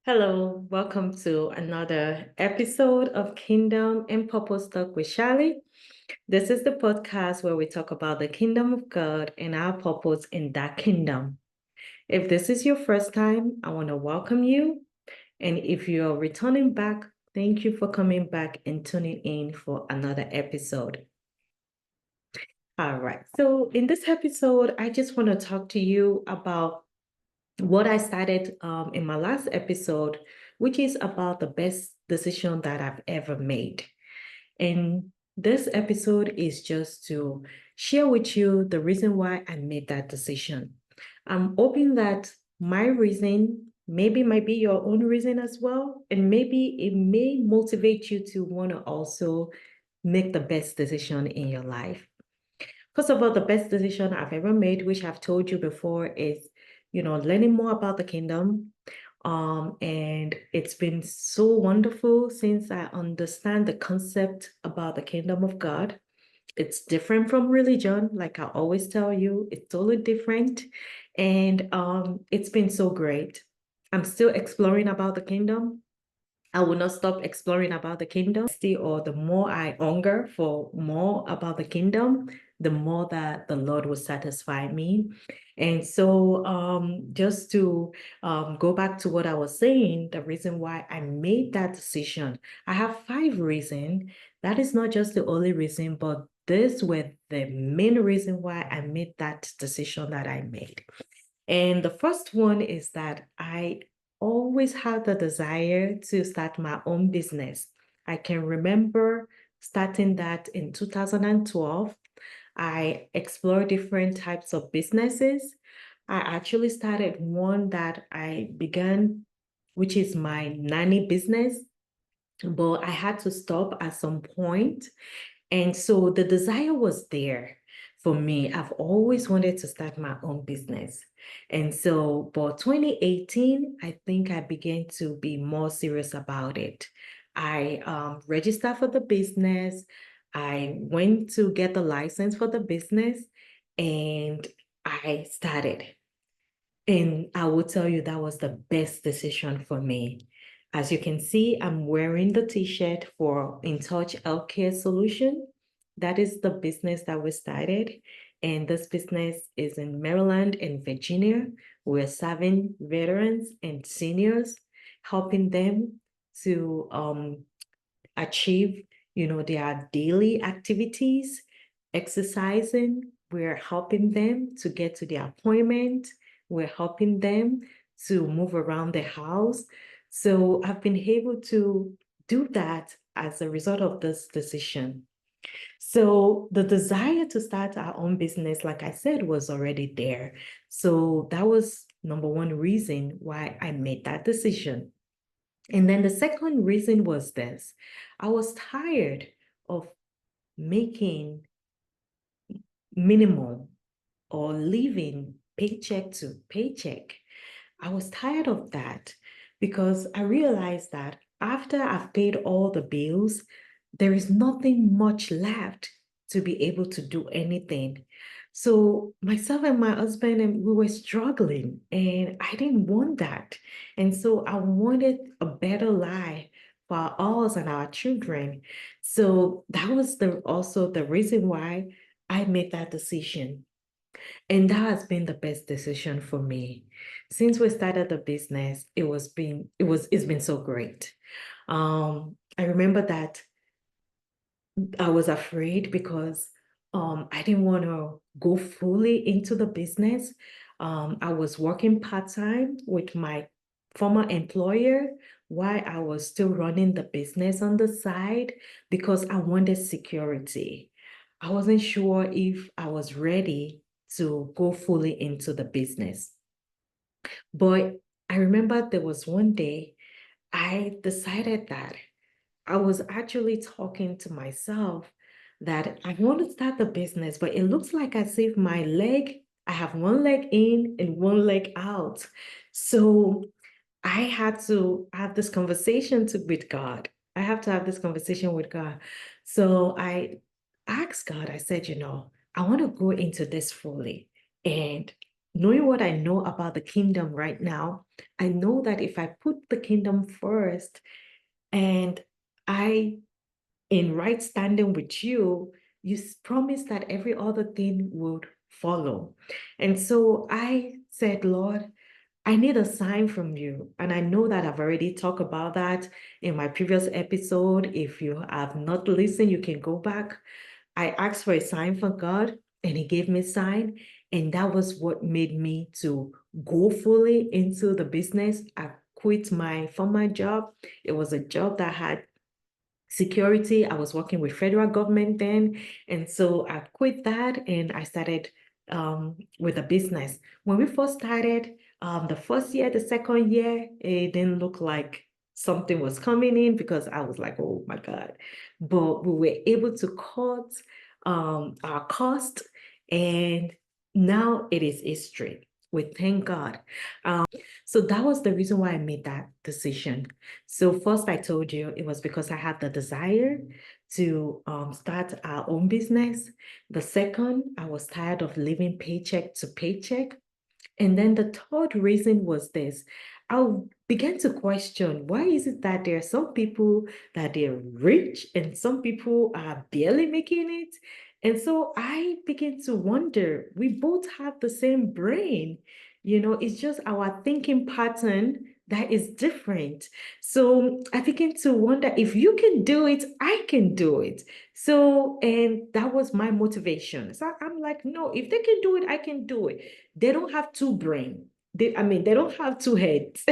Hello, welcome to another episode of Kingdom and Purpose Talk with Shali. This is the podcast where we talk about the kingdom of God and our purpose in that kingdom. If this is your first time, I want to welcome you. And if you're returning back, thank you for coming back and tuning in for another episode. All right. So, in this episode, I just want to talk to you about what I started in my last episode, which is about the best decision that I've ever made. And this episode is just to share with you the reason why I made that decision. I'm hoping that my reason maybe might be your own reason as well. And maybe it may motivate you to want to also make the best decision in your life. First of all, the best decision I've ever made, which I've told you before, is, learning more about the kingdom. And it's been so wonderful since I understand the concept about the kingdom of God. It's different from religion, like I always tell you, it's totally different. And it's been so great. I'm still exploring about the kingdom. I will not stop exploring about the kingdom. Or the more I hunger for more about the kingdom, the more that the Lord will satisfy me. And so, just to go back to what I was saying, the reason why I made that decision, I have 5 reasons. That is not just the only reason, but this were the main reason why I made that decision that I made. And the first one is that I always had the desire to start my own business. I can remember starting that in 2012. I explored different types of businesses. I actually started one that I began, which is my nanny business, but I had to stop at some point. And so the desire was there for me. I've always wanted to start my own business. And so, but 2018, I think I began to be more serious about it. I registered for the business. I went to get the license for the business and I started. And I will tell you that was the best decision for me. As you can see, I'm wearing the t-shirt for InTouch Healthcare Solution. That is the business that we started. And this business is in Maryland and Virginia. We're serving veterans and seniors, helping them to achieve, their daily activities, exercising. We're helping them to get to their appointment. We're helping them to move around the house. So I've been able to do that as a result of this decision. So the desire to start our own business, like I said, was already there. So that was number one reason why I made that decision. And then the second reason was this. I was tired of making minimum or living paycheck to paycheck. I was tired of that because I realized that after I've paid all the bills, there is nothing much left to be able to do anything. So myself and my husband, and we were struggling, and I didn't want that. And so I wanted a better life for us and our children. So that was also the reason why I made that decision. And that has been the best decision for me. Since we started the business, it's been so great. I remember that I was afraid because I didn't want to go fully into the business. I was working part-time with my former employer while I was still running the business on the side because I wanted security. I wasn't sure if I was ready to go fully into the business. But I remember there was one day I decided that I was actually talking to myself that I want to start the business, but it looks like as if I have one leg in and one leg out. So I had to have this conversation with God. I have to have this conversation with God. So I asked God, I said, I want to go into this fully. And knowing what I know about the kingdom right now, I know that if I put the kingdom first and I in right standing with you, you promise that every other thing would follow. And so I said, Lord, I need a sign from you. And I know that I've already talked about that in my previous episode. If you have not listened, you can go back. I asked for a sign from God and he gave me a sign. And that was what made me to go fully into the business. I quit my former job. It was a job that had security. I was working with federal government then. And so I quit that and I started with a business. When we first started, the first year, the second year, it didn't look like something was coming in because I was like, oh my God. But we were able to cut our cost and now it is history. We thank God. So that was the reason why I made that decision. So first I told you it was because I had the desire to start our own business. The second, I was tired of living paycheck to paycheck. And then the third reason was this. I began to question, why is it that there are some people that they're rich and some people are barely making it? And so I began to wonder, we both have the same brain. It's just our thinking pattern that is different. So I began to wonder, if you can do it, I can do it. So, and that was my motivation. So I'm like, no, if they can do it, I can do it. They don't have two brains. They don't have two heads.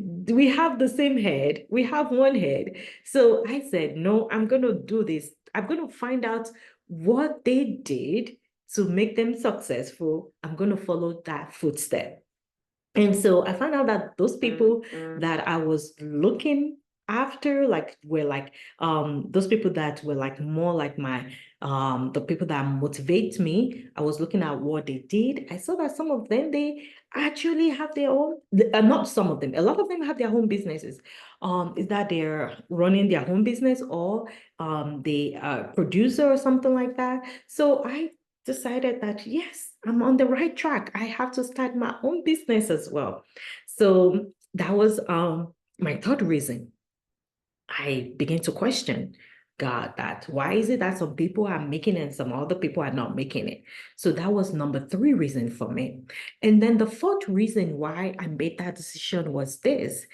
We have the same head. We have one head. So I said, no, I'm going to do this. I'm going to find out what they did to make them successful. I'm going to follow that footstep. And so I found out that those people that I was looking after, like, were like those people that were like more like my the people that motivate me. I was looking at what they did. I saw that some of them, they actually have their own, not some of them, a lot of them have their own businesses. Is that they're running their own business, or they are producer or something like that. So I decided that yes, I'm on the right track. I have to start my own business as well. So that was my third reason. I began to question God, that why is it that some people are making it and some other people are not making it? So that was number three reason for me. And then the fourth reason why I made that decision was this.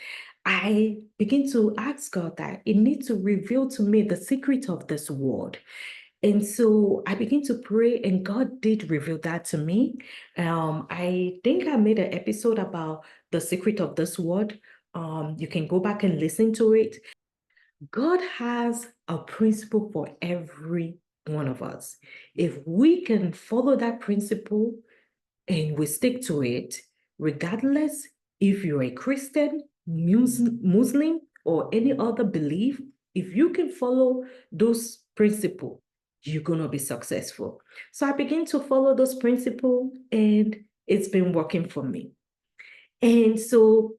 I begin to ask God that it needs to reveal to me the secret of this world. And so I began to pray, and God did reveal that to me. I think I made an episode about the secret of this word. You can go back and listen to it. God has a principle for every one of us. If we can follow that principle and we stick to it, regardless if you're a Christian, Muslim, or any other belief, if you can follow those principles, you're going to be successful. So I begin to follow those principles and it's been working for me. And so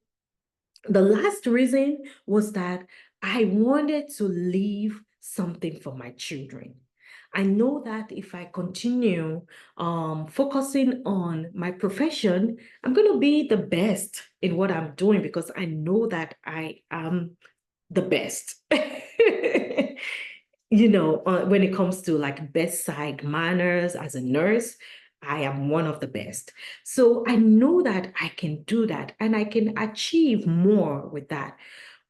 the last reason was that I wanted to leave something for my children. I know that if I continue focusing on my profession, I'm going to be the best in what I'm doing because I know that I am the best. When it comes to like bedside manners as a nurse, I am one of the best. So I know that I can do that and I can achieve more with that.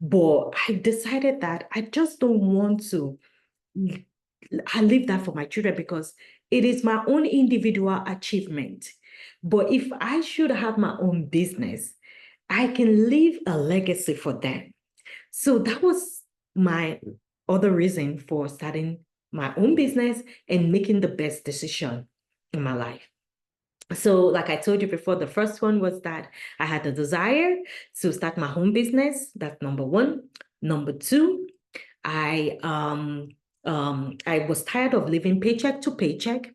But I decided that I just don't want to I leave that for my children because it is my own individual achievement. But if I should have my own business, I can leave a legacy for them. So that was my other reason for starting my own business and making the best decision in my life. So, like I told you before, the first one was that I had the desire to start my own business. That's number one. Number two, I was tired of living paycheck to paycheck.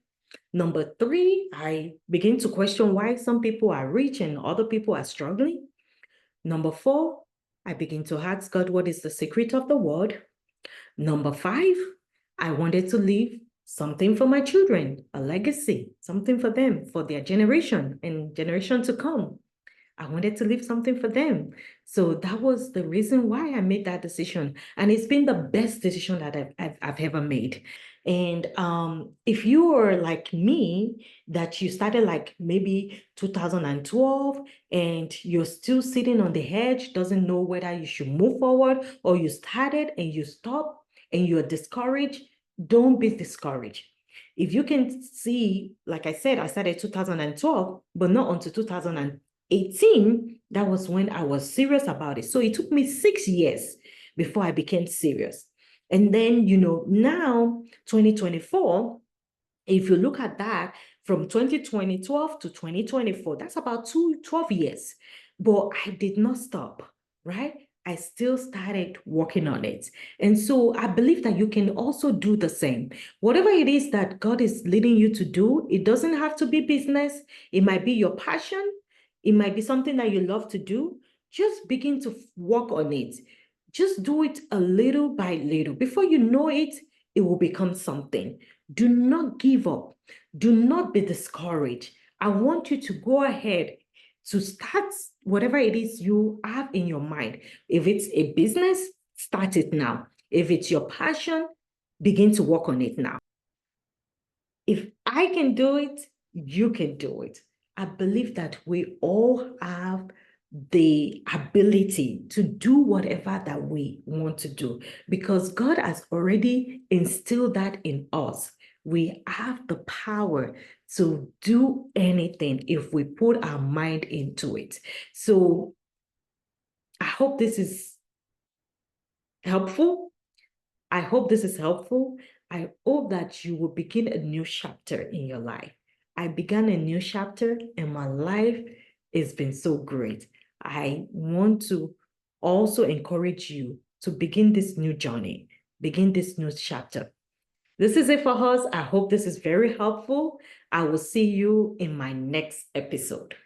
Number three, I began to question why some people are rich and other people are struggling. Number four, I begin to ask God, what is the secret of the word? Number five, I wanted to leave something for my children, a legacy, something for them, for their generation and generation to come. I wanted to leave something for them. So that was the reason why I made that decision. And it's been the best decision that I've ever made. And if you are like me, that you started like maybe 2012 and you're still sitting on the edge, doesn't know whether you should move forward, or you started and you stop and you're discouraged, don't be discouraged. If you can see, like I said, I started 2012, but not until 2018, that was when I was serious about it. So it took me 6 years before I became serious. And then, now 2024, if you look at that from 2012 to 2024, that's about 12 years. But I did not stop, right? I still started working on it. And so I believe that you can also do the same. Whatever it is that God is leading you to do, it doesn't have to be business. It might be your passion. It might be something that you love to do. Just begin to work on it. Just do it a little by little. Before you know it, it will become something. Do not give up. Do not be discouraged. I want you to go ahead to start whatever it is you have in your mind. If it's a business, start it now. If it's your passion, begin to work on it now. If I can do it, you can do it. I believe that we all have the ability to do whatever that we want to do, because God has already instilled that in us. We have the power to do anything if we put our mind into it. So I hope this is helpful. I hope this is helpful. I hope that you will begin a new chapter in your life. I began a new chapter and my life has been so great. I want to also encourage you to begin this new journey, begin this new chapter. This is it for us. I hope this is very helpful. I will see you in my next episode.